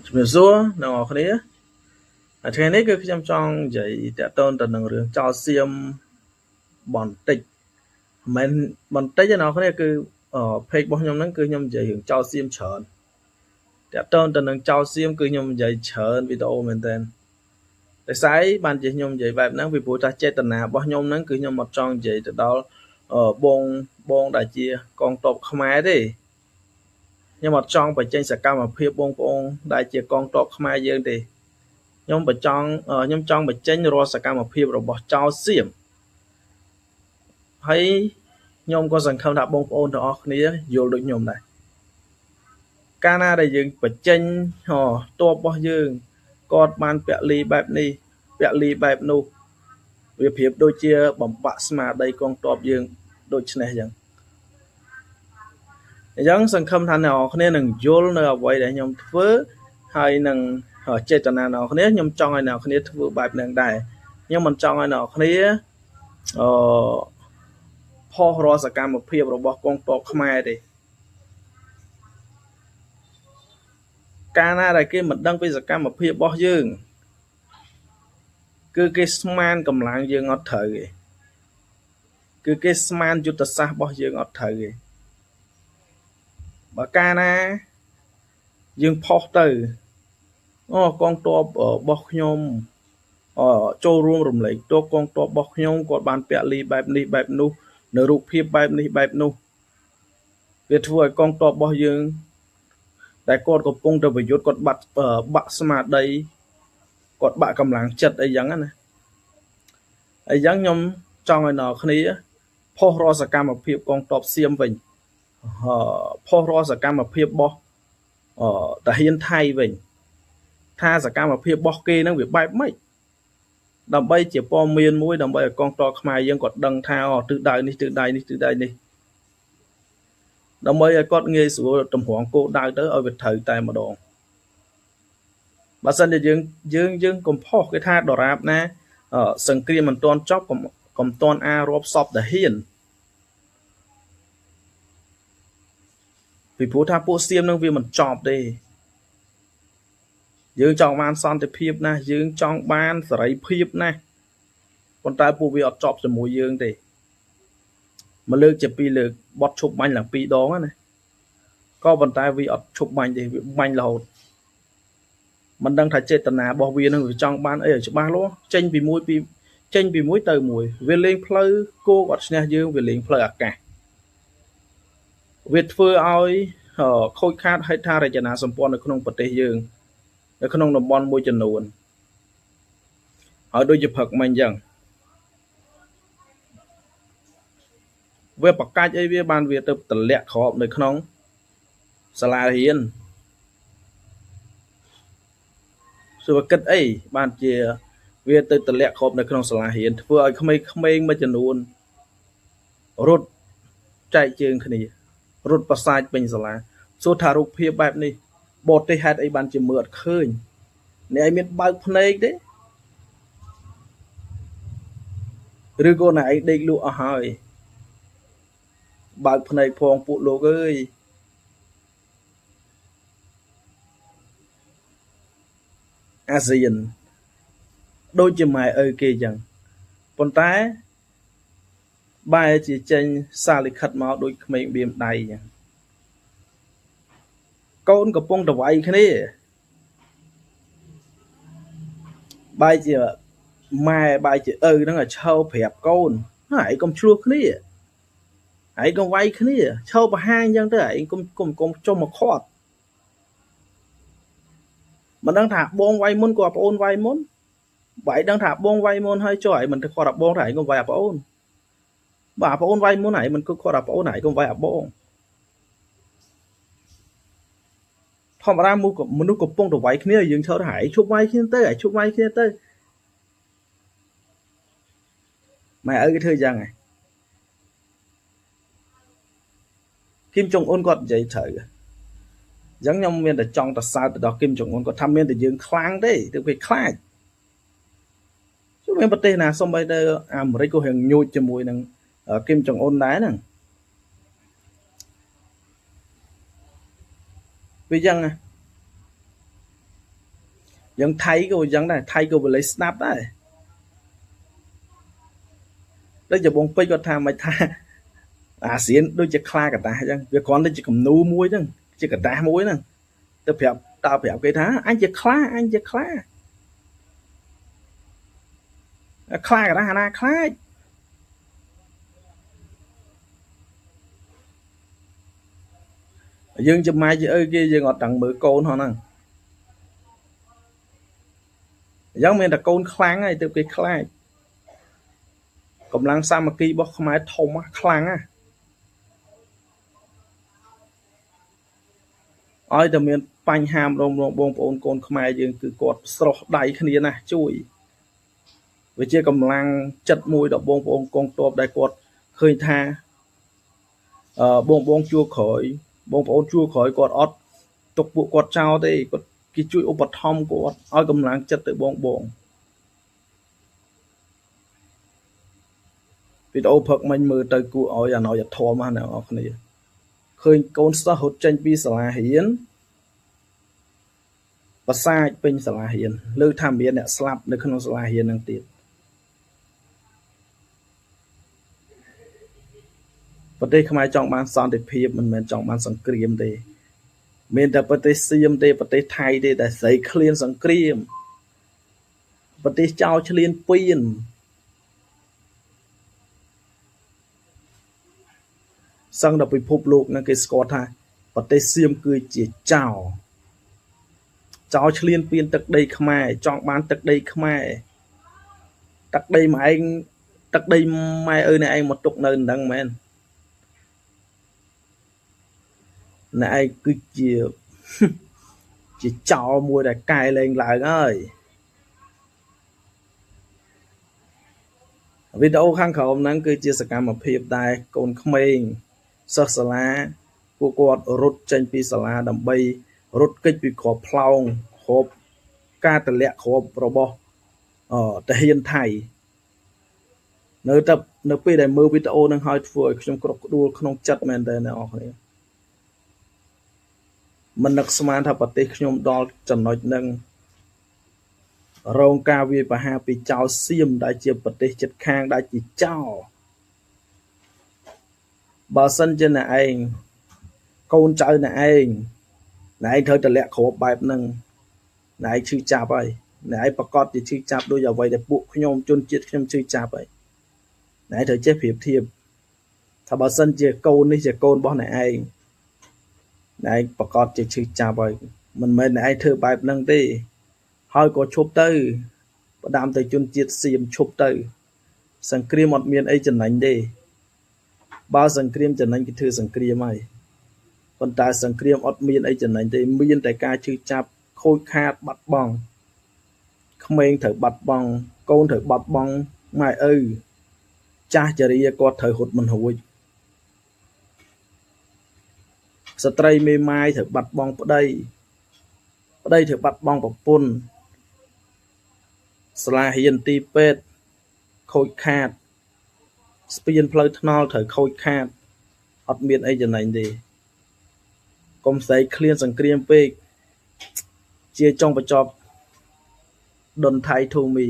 ជំរាបសួរអ្នកនរគ្នាថ្ងៃនេះគឺខ្ញុំចង់និយាយតាក់ទងទៅនឹងរឿងចោលសៀមបន្តិចមិនបន្តិចទេអ្នកនរគ្នាគឺเพจរបស់ខ្ញុំហ្នឹងគឺខ្ញុំនិយាយរឿងចោលសៀមច្រើនតាក់ទងទៅនឹងចោលសៀមគឺខ្ញុំនិយាយច្រើនវីដេអូមែនតើតែស្អីបានជាខ្ញុំនិយាយបែបហ្នឹងពីព្រោះថាចេតនារបស់ខ្ញុំហ្នឹងគឺខ្ញុំអត់ចង់និយាយទៅដល់បងដែលជាកងទ័ពខ្មែរទេខ្ញុំអត់ចង់បញ្ចេញសកម្មភាពបងប្អូនដែលជាកងទ័ពខ្មែរយើងទេខ្ញុំចង់បញ្ចេញរាល់សកម្មភាពរបស់ចៅសៀមហើយខ្ញុំក៏សង្ឃឹមថាបងប្អូនទាំងអស់គ្នាយល់ដូចខ្ញុំដែរកាលណាដែលយើងបញ្ចេញទ័ពរបស់យើងគាត់បានពលីបែបនេះពលីបែបនោះវាប្រៀបដូចជាបំបាក់ស្មារតីកងទ័ពយើងដូចនេះអញ្ចឹងសង្ឃឹមថាអ្នកនរគ្នានឹងយល់នៅអ្វីដែលខ្ញុំធ្វើហើយនឹងចេតនាអ្នកនរគ្នាខ្ញុំចង់ឲ្យអ្នកនរគ្នាធ្វើបែបហ្នឹងដែរខ្ញុំមិនចង់ឲ្យអ្នកនរគ្នាផុសរាល់សកម្មភាពរបស់កងទ័ពខ្មែរទេកាលណាដែលគេមិនដឹងពីសកម្មភាពរបស់យើងគឺគេស្មានកម្លាំងយើងអត់ត្រូវទេគឺគេស្មានយុទ្ធសាស្ត្ររបស់យើងអត់ត្រូវទេបើកាលណាយើងផុសទៅកងទ័ពរបស់ខ្ញុំចូលរួមរំលែកទ័ពកងទ័ពរបស់ខ្ញុំគាត់បានពលីបែបនេះបែបនោះនៅរូបភាពបែបនេះបែបនោះវាធ្វើឲ្យកងទ័ពរបស់យើងតែគាត់កំពុងតែប្រយុទ្ធគាត់បាក់ស្មារតីគាត់បាក់កម្លាំងចិត្តអីចឹងណាអញ្ចឹងខ្ញុំចង់ឲ្យអ្នកគ្នាផុសរាល់សកម្មភាពកងទ័ពសៀមវិញផុសរាល់សកម្មភាពរបស់តាហ៊ានថៃវិញថាសកម្មភាពរបស់គេនឹងវាបែបម៉េចដើម្បីជាព័ត៌មានមួយដើម្បីឲ្យកងទ័ពខ្មែរយើងគាត់ដឹងថាទិសដៅនេះទិសដៅនេះទិសដៅនេះដើម្បីឲ្យគាត់ងាយស្រួលតម្រង់គោលដៅទៅឲ្យវាត្រូវតែម្ដងបើសិនជាយើងកំផុសគេថាដរាបណាសង្គ្រាមមិនទាន់ចប់កុំទាន់រាប់សពតាហ៊ានពីព្រោះថាពួកសៀមនឹងវាមិនចប់ទេយើងចង់បានសន្តិភាពណាយើងចង់បានសេរីភាពណាប៉ុន្តែពួកវាអត់ចប់ជាមួយយើងទេមួយលើកជាពីរលើកបត់ឈប់បាញ់ឡើង2ដងណាក៏ប៉ុន្តែវាអត់ឈប់បាញ់ទេវាបាញ់រហូតមិនដឹងថាចេតនារបស់វានឹងវាចង់បានអីឲ្យច្បាស់លាស់ចេញពីមួយទៅមួយវាលេងផ្លូវគោកអត់ឈ្នះយើងវាលេងផ្លូវអាកាសវាធ្វើឲ្យខូចខាតហេដ្ឋារចនាសម្ព័ន្ធនៅក្នុងប្រទេសយើងនៅក្នុងតំបន់មួយចំនួនហើយដូចជាព្រឹកមិញអញ្ចឹងវាបកាច់អីវាបានវាទៅតម្លាក់ក្របនៅក្នុងសាលារៀនសួរគិតអីបានជាវាទៅតម្លាក់ក្របនៅក្នុងសាលារៀនធ្វើឲ្យក្មេងៗមួយចំនួនរត់ចែកជើងគ្នារត់ប្រសាចពេញសាលាសួរថារូបភាពបែបនេះបរទេសហេតុអីបានជាមើលអត់ឃើញអ្នកឯងមានបើកភ្នែកទេឬក៏អ្នកឯងដេកលក់អស់ហើយបើកភ្នែកផងពួកលោកអើយអាស៊ានដូចជាម៉ែឪគេចឹងប៉ុន្តែបែរជាចេញសារលិខិតមកដូចក្មេងបៀមដៃចឹងកូនកំពុងតវាយគ្នាបែរជាម៉ែបែរជាឪហ្នឹងឲ្យឈរប្រាប់កូនហើយកុំឆ្លោះគ្នាហើយកុំវាយគ្នាឈរបង្ហាញចឹងទៅហើយកុំចុះមកខាត់មិនដឹងថាបងវាយមុនក៏ប្អូនវាយមុនបើឯងដឹងថាបងវាយមុនហើយចុះឯងមិនទៅខាត់អាបងថាឯងកុំវាយអាប្អូនបើអាប្អូនវាយមុនឯងមិនគិតខាត់អាប្អូនឯងកុំវាយអាបងធម្មតាមនុស្សកំពុងទៅវាយគ្នាយើងឈរថាឯងឈប់វាយគ្នាទៅឯងឈប់វាយគ្នាទៅម៉ែឪគេធ្វើយ៉ាងហ្នឹងគីមចុងអ៊ុនគាត់និយាយត្រូវអញ្ចឹងខ្ញុំមានតែចង់ទៅសើចទៅដល់គីមចុងអ៊ុនគាត់ថាមានតែយើងខ្លាំងទេទើបគេខ្លាចជុំមានប្រទេសណាសូម្បីតែអាមេរិកក៏រៀងញូចជាមួយនឹងគីមចុងអ៊ុនដែរហ្នឹងវាយ៉ាងណា dân thay cái dân này thay cái lấy snap đấy đấy giờ bông pây có tham mày tha xiên đôi chỉ kha cả ta chăng việc con đấy chỉ cầm nô muối chăng chỉ cả ta muối nè tao phèo cái thá anh chỉ kha cả ta hà kha dân chụp mai chứ ơi kia giờ ngọt tặng bữa côn họ nè giống như là côn kháng này từ cái khai cầm lăng sa mà kia bóc máy thông kháng á ôi từ miền Panh Ham rong bông ôn côn khai dương cứ cột sọt đầy cái này nè chui với chia cầm lăng chật mùi đọc bông ôn con tôm đại cột khơi tha bông chua khỏi bông ôn chua khỏi cột ót tục bộ cột trao đây cột cái chui ô bật thom của ôi cầm lăng chật từ bông vì đâu phật mình mưa tới cụ ôi à nói thò mà nào này khơi con sa hột tranh pi sả hiến và sai pin sả hiến lư tham biến nè slap nơi không sả hiến năng tiệtประเทศខ្មែរចង់បានសន្តិភាពមិនមែនចង់បានសង្គ្រាមទេមានតែប្រទេសសៀមទេប្រទេសថៃទេដែលស្រីឃ្លានសង្គ្រាមប្រទេសចោលឈ្លានពានសឹងដល់ពិភពលោកនឹងគេស្គាល់ថាប្រទេសសៀមគឺជាចោលឈ្លានពានទឹកដីខ្មែរចង់បានទឹកដីខ្មែរទឹកដីម៉ែឯងទឹកដីម៉ែអើយនេះឯងមកទុកនៅហ្នឹងមែនណែឯងគឺជាចោលមួយដែលកែលែងឡើងហើយវីដេអូខាងក្រោមហ្នឹងគឺជាសកម្មភាពដែលកូនក្មេងសិស្សសាលាពួកគាត់រត់ចេញពីសាលាដើម្បីរត់គេចពីក្របផ្លោងគ្របការទម្លាក់គ្របរបស់ទាហានថៃនៅពេលដែលមើលវីដេអូហ្នឹងហើយធ្វើឲ្យខ្ញុំក្រក់ក្ដួលក្នុងចិត្តមែនតើអ្នកនរគ្នាមិននឹកស្មានថាប្រទេសខ្ញុំដល់ចំណុចហ្នឹងរងការវាយប្រហារពីចៅសៀមដែលជាប្រទេសជិតខាងដែលជាចៅបើសិនជាអ្នកឯងកូនចៅអ្នកឯងត្រូវតែលាក់គ្របបែបហ្នឹងអ្នកឯងឈឺចាប់ហើយអ្នកឯងប្រកាសជាឈឺចាប់ដូចអ្វីដែលពួកខ្ញុំជនជាតិខ្ញុំឈឺចាប់ហើយអ្នកឯងត្រូវចេះប្រៀបធៀបថាបើសិនជាកូននេះជាកូនរបស់អ្នកឯងប្រកាសជាឈឺចាប់ហើយមិនមែនអ្នកឯងធ្វើបែបហ្នឹងទេហើយក៏ឈប់ទៅផ្ដាំទៅជនជាតិសៀមឈប់ទៅសង្គ្រាមអត់មានអីចំណេញទេបើសង្គ្រាមចំណេញគេធ្វើសង្គ្រាមហើយប៉ុន្តែសង្គ្រាមអត់មានអីចំណេញទេមានតែការឈឺចាប់ខូចខាតបាត់បង់ក្មេងត្រូវបាត់បង់កូនត្រូវបាត់បង់ម៉ែឪចាស់ចរិយាគាត់ត្រូវហត់មិនរួចស្ត្រីមេម៉ាយត្រូវបាត់បង់ប្តីត្រូវបាត់បង់ប្រពន្ធសាលារៀនទីពេទ្យខូចខាតស្ពានផ្លូវថ្នល់ត្រូវខូចខាតអត់មានអីចំណេញទេកុំស្អីឃ្លានសង្គ្រាមពេកជាចុងបញ្ចប់ដុនថៃធូមី